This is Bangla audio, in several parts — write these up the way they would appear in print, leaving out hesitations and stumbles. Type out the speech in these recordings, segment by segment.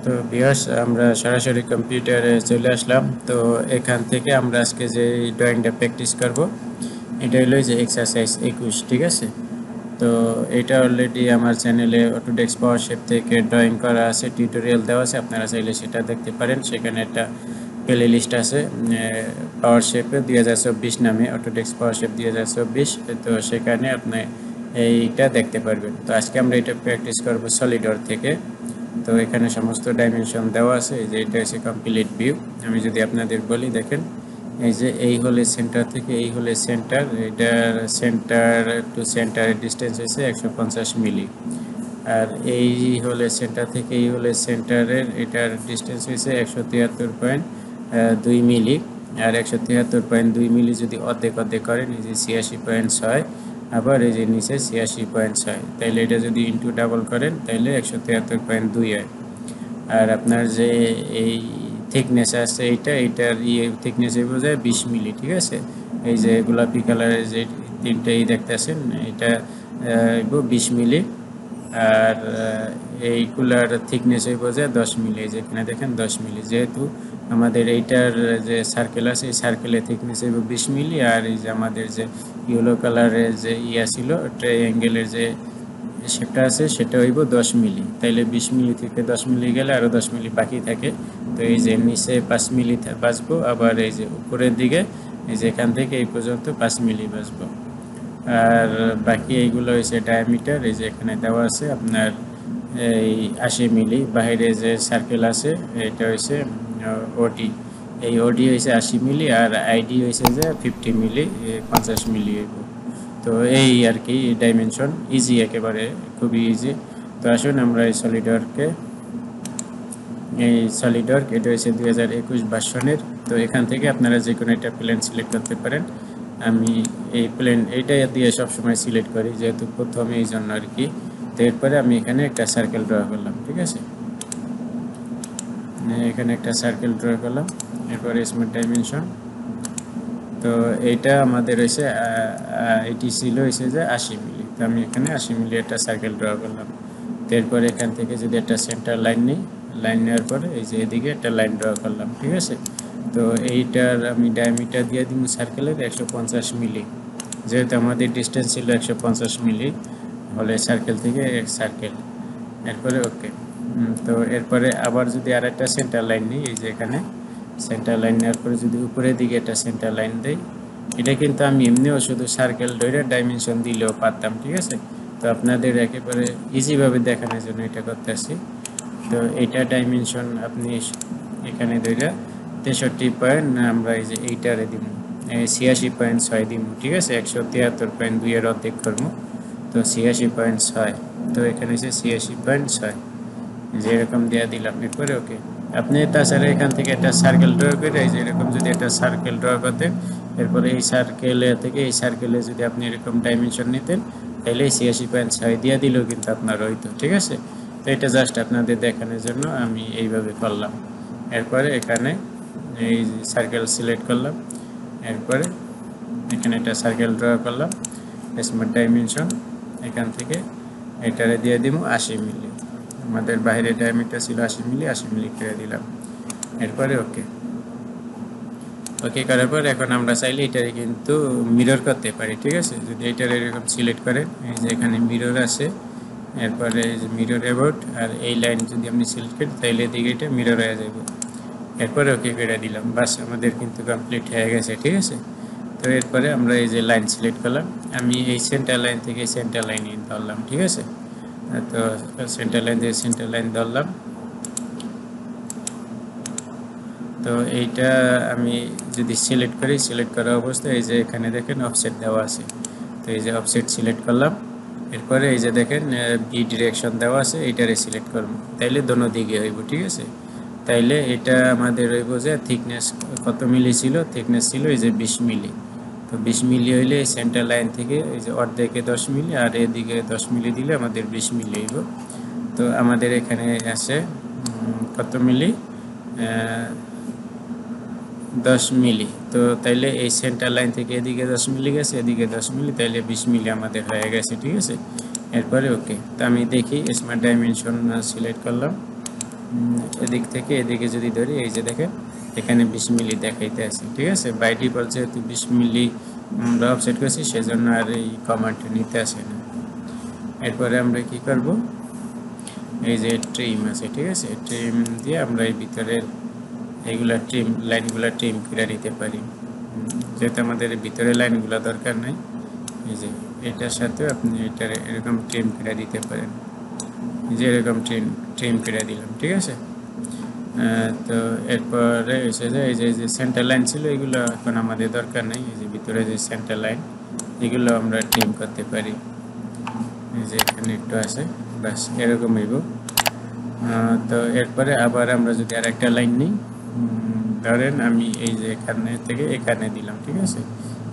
তো ভিউয়ার্স আমরা সরাসরি কম্পিউটারে চলে আসলাম। তো এখান থেকে আমরা আজকে যে ড্রয়িংটা প্র্যাকটিস করব এটা হলো যে এক্সারসাইজ 21, ঠিক আছে। তো এটা অলরেডি আমার চ্যানেলে অটোডেস্ক পাওয়ারশেপ থেকে ড্রয়িং করা আছে, টিউটোরিয়াল দেওয়া আছে, আপনারা চাইলে সেটা দেখতে পারেন। সেখানে একটা প্লে লিস্ট আছে পাওয়ারশেপে 2024 নামে, অটোডেস্ক পাওয়ারশেপ 2024। তো সেখানে আপনি এইটা দেখতে পারবেন। তো আজকে আমরা এটা প্র্যাকটিস করব সলিডওয়ার্ক থেকে। তো এখানে সমস্ত ডাইমেনশন দেওয়া আছে। এই যে এটা হচ্ছে কমপ্লিট ভিউ। আমি যদি আপনাদের বলি, দেখেন এই যে এই হলে সেন্টার থেকে এই হলে সেন্টার, এটার সেন্টার টু সেন্টারের ডিস্টেন্স হচ্ছে 150 মিলি। আর এই হলে সেন্টার থেকে এই হলে সেন্টারের এটার ডিস্টেন্স হচ্ছে 173.2 মিলি। আর 173.2 মিলি যদি অর্ধেক অর্ধেক করেন, এই যে 86.6, আবার এই যে নিচে 86.6, তাইলে এটা যদি ইন্টু ডাবল করেন তাইলে 173.2 হয়। আর আপনার যে এই থিকনেস আছে এইটার থিকনেসে বোঝায় 20 মিলি, ঠিক আছে। এই যে গোলাপি কালারের যে তিনটেই দেখতেছেন এটা 20 মিলি। আর এইগুলার থিকনেসে বোঝায় 10 মিলি। যেখানে দেখেন 10 মিলি, যেহেতু আমাদের এইটার যে সার্কেল আছে এই সার্কেলের থিকনেস হইব 20 মিলি। আর এই যে আমাদের যে ইয়েলো কালারের যে ছিল ট্রায়াঙ্গেলের যে শেপটা আছে সেটা হইব 10 মিলি। তাইলে 20 মিলি থেকে 10 মিলি গেলে আরও 10 মিলি বাকি থাকে। তো এই যে নিচে 5 মিলি বাঁচবো, আবার এই যে উপরের দিকে এই যে এখান থেকে এই পর্যন্ত 5 মিলি বাঁচবো। আর বাকি এইগুলো হচ্ছে ডায়ামিটার, এই যে এখানে দেওয়া আছে আপনার এই 80 মিলি। বাইরে যে সার্কেল আছে এটা হচ্ছে ওডি, এই ওডি হয়েছে 80 মিলি। আর আইডি হয়েছে যে 50 মিলি, 50 মিলি। তো এই আর কি ডাইমেনশন, ইজি, একেবারে খুবই ইজি। তো আসুন আমরা এই সলিডওয়ার্ক এটা হচ্ছে 2021 ভার্সনের। তো এখান থেকে আপনারা যে কোনো একটা প্লেন সিলেক্ট করতে পারেন। আমি এই প্লেন এইটা দিয়ে সবসময় সিলেক্ট করি, যেহেতু প্রথমে এই জন্য আর কি। তো এরপরে আমি এখানে একটা সার্কেল ড্র করলাম, ঠিক আছে। এখানে একটা সার্কেল ড্র করলাম, এরপরে স্মার্ট ডাইমেনশন। তো এইটা আমাদের হয়েছে এটি ছিল হয়েছে যে 80 মিলি। তো আমি এখানে 80 মিলি একটা সার্কেল ড্র করলাম। তো এরপরে এখান থেকে যদি একটা সেন্টার লাইন নিই, লাইন নেওয়ার পরে এই যে এদিকে একটা লাইন ড্র করলাম, ঠিক আছে। তো এইটার আমি ডায়ামিটার দিয়ে দিব সার্কেলের 150 মিলি, যেহেতু আমাদের ডিস্টেন্স ছিল 150 মিলি হলে সার্কেল থেকে এক সার্কেল। এরপরে ওকে। তো এরপরে আবার যদি আর একটা সেন্টার লাইন নিই, এই যে এখানে সেন্টার লাইন নেওয়ার পরে যদি উপরের দিকে একটা সেন্টার লাইন দেই, এটা কিন্তু আমি এমনিও শুধু সার্কেল ধরে ডাইমেনশন দিলেও পারতাম, ঠিক আছে। তো আপনাদের একেবারে ইজিভাবে দেখানোর জন্য এটা করতেছি। তো এটা ডাইমেনশন আপনি এখানে ধরে 63 আমরা এই যে এইটারে দিব 86.6 দিব, ঠিক আছে। 173.2 এর অর্ধেক করবো, তো 86.6। তো এখানে হচ্ছে 86.6, যেরকম দেওয়া দিলাম। এরপরে ওকে। আপনি তাছাড়া এখান থেকে একটা সার্কেল ড্র করে এই যে এরকম যদি একটা সার্কেল ড্র করতেন, এরপরে এই সার্কেলে থেকে এই সার্কেলে যদি আপনি এরকম ডাইমেনশন নিতেন, তাহলে 86.6 দিয়ে দিলেও কিন্তু আপনার হইতো, ঠিক আছে। তো এটা জাস্ট আপনাদের দেখানোর জন্য আমি এইভাবে করলাম। এরপরে এখানে এই সার্কেল সিলেক্ট করলাম, এরপরে এখানে একটা সার্কেল ড্র করলাম, স্মার্ট ডাইমেনশন। এখান থেকে এটারে দিয়ে দিব 80 মিলি। আমাদের বাইরে ডায়ামিটার ছিল 80 মিলি, 80 মিলি করে দিলাম। এরপরে ওকে। ওকে করার পর এখন আমরা চাইলে এটারে কিন্তু মিরর করতে পারি, ঠিক আছে। যদি এটার এরকম সিলেক্ট করেন, এই যে এখানে মিরর আছে, এরপরে এই যে মিরর অ্যাবাউট, আর এই লাইন যদি আপনি সিলেক্ট করেন তাহলে এদিকে এটা মিরর হয়ে যাবে। এরপরে ওকে করে দিলাম, বাস আমাদের কিন্তু কমপ্লিট হয়ে গেছে, ঠিক আছে। তো এরপরে আমরা এই যে লাইন সিলেক্ট করলাম, আমি এই সেন্টার লাইন থেকে সেন্টার লাইন ধরলাম, ঠিক আছে। তো সেন্টার লাইন দিয়ে সেন্টার লাইন ধরলাম। তো এইটা আমি যদি সিলেক্ট করি, সিলেক্ট করা অবস্থায় এই যে এখানে দেখেন অফসেট দেওয়া আছে। তো এই যে অফসেট সিলেক্ট করলাম, এরপরে এই যে দেখেন বি ডিরেকশন দেওয়া আছে, এইটারে সিলেক্ট করব, তাইলে দোনো দিকে হইব, ঠিক আছে। তাইলে এটা আমাদের হইব যে থিকনেস কত মিলি ছিল, থিকনেস ছিল এই যে 20 মিলি। তো 20 মিলি হইলে সেন্টার লাইন থেকে এই যে অর্ধেকে 10 মিলি আর এদিকে 10 মিলি দিলে আমাদের 20 মিলি হইব। তো আমাদের এখানে আছে কত মিলি, 10 মিলি। তো তাইলে এই সেন্টার লাইন থেকে এদিকে 10 মিলি গেছে, এদিকে 10 মিলি, তাইলে 20 মিলি আমাদের হয়ে গেছে, ঠিক আছে। এরপরে ওকে। তো আমি দেখি স্মার্ট ডাইমেনশন সিলেক্ট করলাম, এদিক থেকে এদিকে যদি ধরি এই যে দেখেন এখানে 20 মিলি দেখাইতে আছে ঠিক আছে বাই ডিফল্ট যেহেতু 20 মিলি আমরা অফসেট করেছি সেজন্য আর এই কমান্ড নিতে আসে না এরপরে আমরা কি করব এই যে ট্রিম আছে ঠিক আছে ট্রিম দিয়ে আমরা এই ভিতরের এইগুলা ট্রিম লাইনগুলা ট্রিম করে নিতে পারি যেহেতু আমাদের ভিতরে লাইনগুলো দরকার নাই এই যে এটার সাথে আপনি এটা এরকম ট্রিম করে দিতে পারেন যে এরকম ট্রিম করে দিলাম ঠিক আছে তো এরপরে এসে যায় এই যে সেন্টার লাইন ছিল এগুলো এখন আমাদের দরকার নেই এই যে ভিতরে যে সেন্টার লাইন এগুলো আমরা ট্রিম করতে পারি এই যে এখানে একটু আছে বাস এরকম হইব তো এরপরে আবার আমরা যদি আরেকটা লাইন নিই ধরেন আমি এই যে এখানে থেকে এখানে দিলাম ঠিক আছে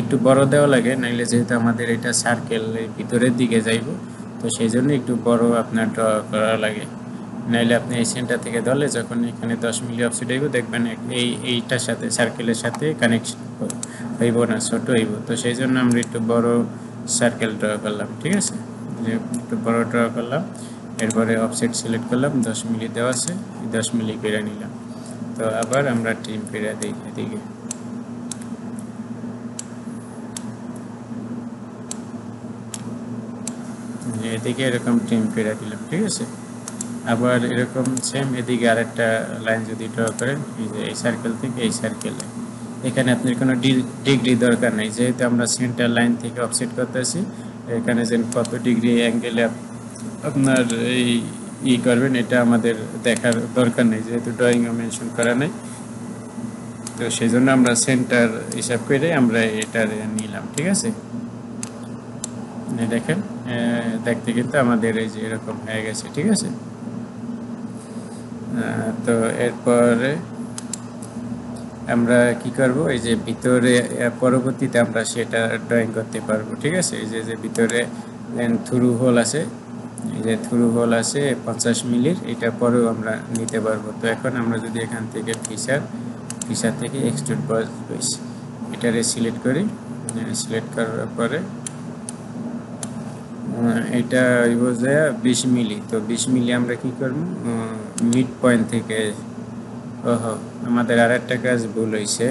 একটু বড় দেওয়া লাগে নাইলে যেহেতু আমাদের এটা সার্কেল ভিতরের দিকে যাইব তো সেই জন্য একটু বড় আপনার ড্র করা লাগে নাইলে আপনি এই সেন্টার থেকে ধরলে যখন এখানে 10 মিলি অফসেট হইব দেখবেন এইটার সাথে সার্কেলের সাথে কানেকশন হইব না ছোট হইব তো সেই জন্য আমরা একটু বড় সার্কেল ড্র করলাম ঠিক আছে যে একটু বড় ড্র করলাম এরপরে অফসেট সিলেক্ট করলাম 10 মিলি দেওয়া আছে 10 মিলি করে নিলাম তো আবার আমরা ট্রিম করে দিই এদিকে এদিকে এরকম ট্রিম করে দিলাম ঠিক আছে আবার এরকম সেম এদিকে আরেকটা লাইন যদি ড্র করেন এই যে এই সার্কেল থেকে এই সার্কেলে এখানে আপনার কোনো ডিগ্রি দরকার নাই যেহেতু আমরা সেন্টার লাইন থেকে অফসেট করতেছি এখানে যে কত ডিগ্রি অ্যাঙ্গেলে আপনার এই করবেন এটা আমাদের দেখার দরকার নেই যেহেতু ড্রয়িংয়ে মেনশন করা নাই তো সেই জন্য আমরা সেন্টার হিসাব করে আমরা এটা নিলাম ঠিক আছে দেখেন দেখতে কিন্তু আমাদের এই যে এরকম হয়ে গেছে ঠিক আছে তো এরপরে আমরা কি করব এই যে ভিতরে পরবর্তীতে আমরা সেটা ড্রয়িং করতে পারবো ঠিক আছে এই যে ভিতরে থ্রু হোল আছে এই যে থ্রু হোল আছে 50 মিলির এটা পরেও আমরা নিতে পারবো তো এখন আমরা যদি এখান থেকে ফিচার থেকে এক্সট্রুড বস এটারে সিলেক্ট করি সিলেক্ট করার পরে এটা হইব যে 20 মিলি তো 20 মিলি আমরা কি করব মিড পয়েন্ট থেকে ওহো আমাদের আরেকটা কাজ ভুল হইছে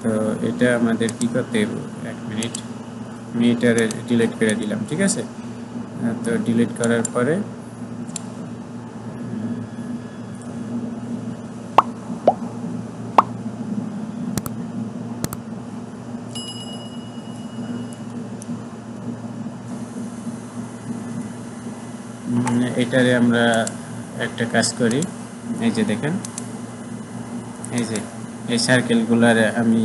তো এটা আমাদের কি করতে হবে 1 মিনিট মিটারে ডিলিট করে দিলাম ঠিক আছে তো ডিলিট করার পরে এটারে আমরা একটা কাজ করি এই যে দেখেন এই যে এই সার্কেলগুলোরে আমি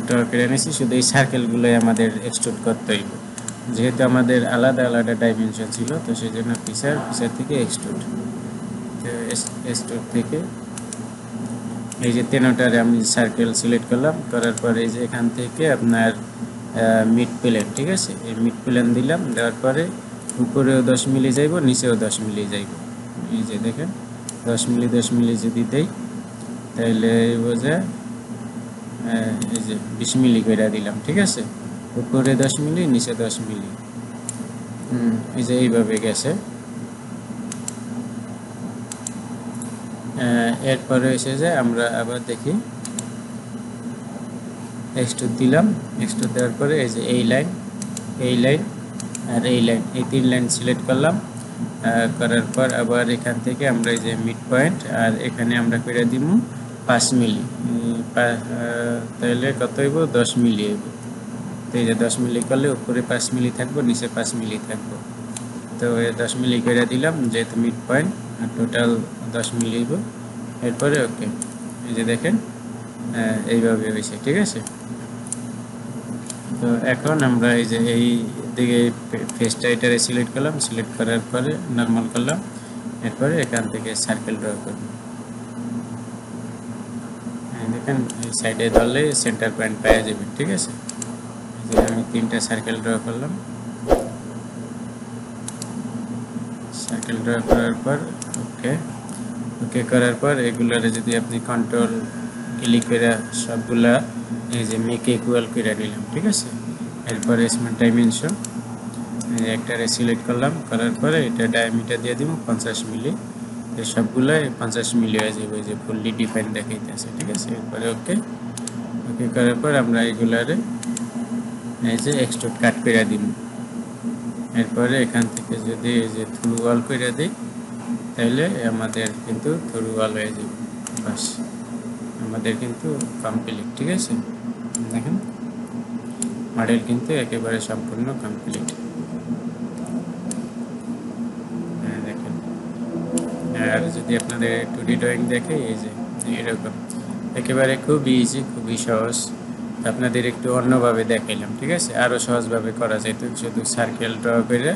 ড্র করে নিয়েছি শুধু এই সার্কেলগুলোই আমাদের এক্সট্রুড করতে হইব যেহেতু আমাদের আলাদা আলাদা ডাইমেনশন ছিল তো সেই জন্য ফিচার থেকে এক্সট্রুড থেকে এই যে তেনোটারে আমি সার্কেল সিলেক্ট করলাম করার পরে এই যে এখান থেকে আপনার মিড প্লেন ঠিক আছে এই মিড প্লেন দিলাম দেওয়ার পরে উপরেও 10 মিলি যাইব নিচেও 10 মিলি যাইব এই যে দেখেন 10 মিলি যদি দেই তাহলে বোঝা এই যে 20 মিলি করে দিলাম ঠিক আছে উপরে 10 মিলি নিচে 10 মিলি এই যে এইভাবে গেছে এরপরে এসে যায় আমরা আবার দেখি এক্সট্রুড দিলাম এক্সট্রুড দেওয়ার পরে এই যে এই লাইন আর এই লাইন এই তিন লাইন সিলেক্ট করলাম করার পর আবার এখান থেকে আমরা এই যে মিড পয়েন্ট আর এখানে আমরা করে দিব 5 মিলি তাহলে কত হইব 10 মিলি হইব তো এই যে 10 মিলি করলে উপরে 5 মিলি থাকবো নিচে 5 মিলি থাকবো তো 10 মিলি করে দিলাম যেহেতু মিড পয়েন্ট আর টোটাল 10 মিলি হইব এরপরে ওকে এই যে দেখেন এইভাবে হয়েছে ঠিক আছে তো এখন আমরা এই যে এই দিকে ফেসটা এটারে সিলেক্ট করলাম সিলেক্ট করার পরে নরমাল করলাম এরপরে এখান থেকে সার্কেল ড্র করব দেখেন এই সাইডে ধরলে সেন্টার পয়েন্ট পাওয়া যাবে ঠিক আছে এই যে আমি তিনটা সার্কেল ড্র করলাম সার্কেল ড্র করার পর ওকে করার পর এগুলারে যদি আপনি কন্ট্রোল ক্লিক করে সবগুলা এই যে মেক ইকুয়াল করে নিলাম ঠিক আছে এরপর স্মার্ট ডাইমেনশন একটারে সিলেক্ট করলাম, করার পরে এটা ডায়ামিটার দিয়ে দিব 50 মিলি। এই সবগুলো 50 মিলি হয়ে যাবে, যে ফুললি ডিফাইন দেখাইতেছে। ঠিক আছে, এরপরে ওকে ওকে করার পর আমরা এগুলারে এই যে এক্সট্রুড কাট করে দিব। এরপরে এখান থেকে যদি এই যে থ্রু ওয়াল করে দিই, তাহলে আমাদের কিন্তু থ্রু ওয়াল হয়ে যাবে। বাস, আমাদের কিন্তু কমপ্লিট। ঠিক আছে, দেখেন মডেল কিন্তু একেবারে সম্পূর্ণ কমপ্লিট। দেখেন, আর যদি আপনাদের 2D ড্রয়িং দেখে, এই যে এরকম একেবারে খুব ইজি, খুবই সহজ। আপনাদের একটু অন্যভাবে দেখাইলাম। ঠিক আছে, আরও সহজভাবে করা যায়। তো শুধু সার্কেল ড্র করে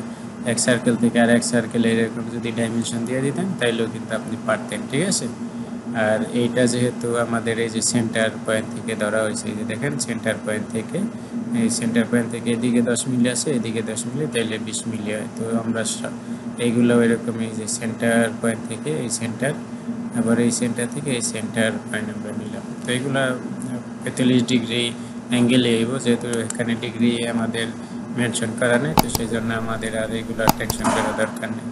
এক সার্কেল থেকে আর এক সার্কেলে এরকম যদি ডাইমেনশন দিয়ে দিতেন, তাইলেও কিন্তু আপনি পারতেন। ঠিক আছে, আর এইটা যেহেতু আমাদের এই যে সেন্টার পয়েন্ট থেকে ধরা হয়েছে, এই যে দেখেন সেন্টার পয়েন্ট থেকে, এই সেন্টার পয়েন্ট থেকে এদিকে 10 মিলি আছে, এদিকে 10 মিলি, তাইলে 20 মিলি হয়। তো আমরা এইগুলো এরকম এই যে সেন্টার পয়েন্ট থেকে এই সেন্টার, আবার এই সেন্টার থেকে এই সেন্টার পয়েন্ট আমরা নিলাম। তো এইগুলা 45 ডিগ্রি অ্যাঙ্গেলে আইব, যেহেতু এখানে ডিগ্রি আমাদের মেনশন করা নেই, তো সেই জন্য আমাদের আর এইগুলার টেনশন করার দরকার নেই।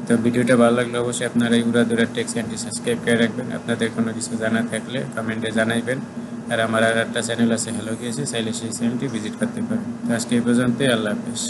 তো ভিডিওটা ভালো লাগলে অবশ্যই আপনারা Ura-dhura Tech.CAM সাবস্ক্রাইব করে রাখবেন। আপনাদের কোনো কিছু জানা থাকলে কমেন্টে জানাইবেন। আর আমার আর একটা চ্যানেল আছে, হ্যালো গিয়েছে, চাইলে সেই চ্যানেলটি ভিজিট করতে পারেন। তো আজকে এই পর্যন্তই, আল্লাহ হাফেজ।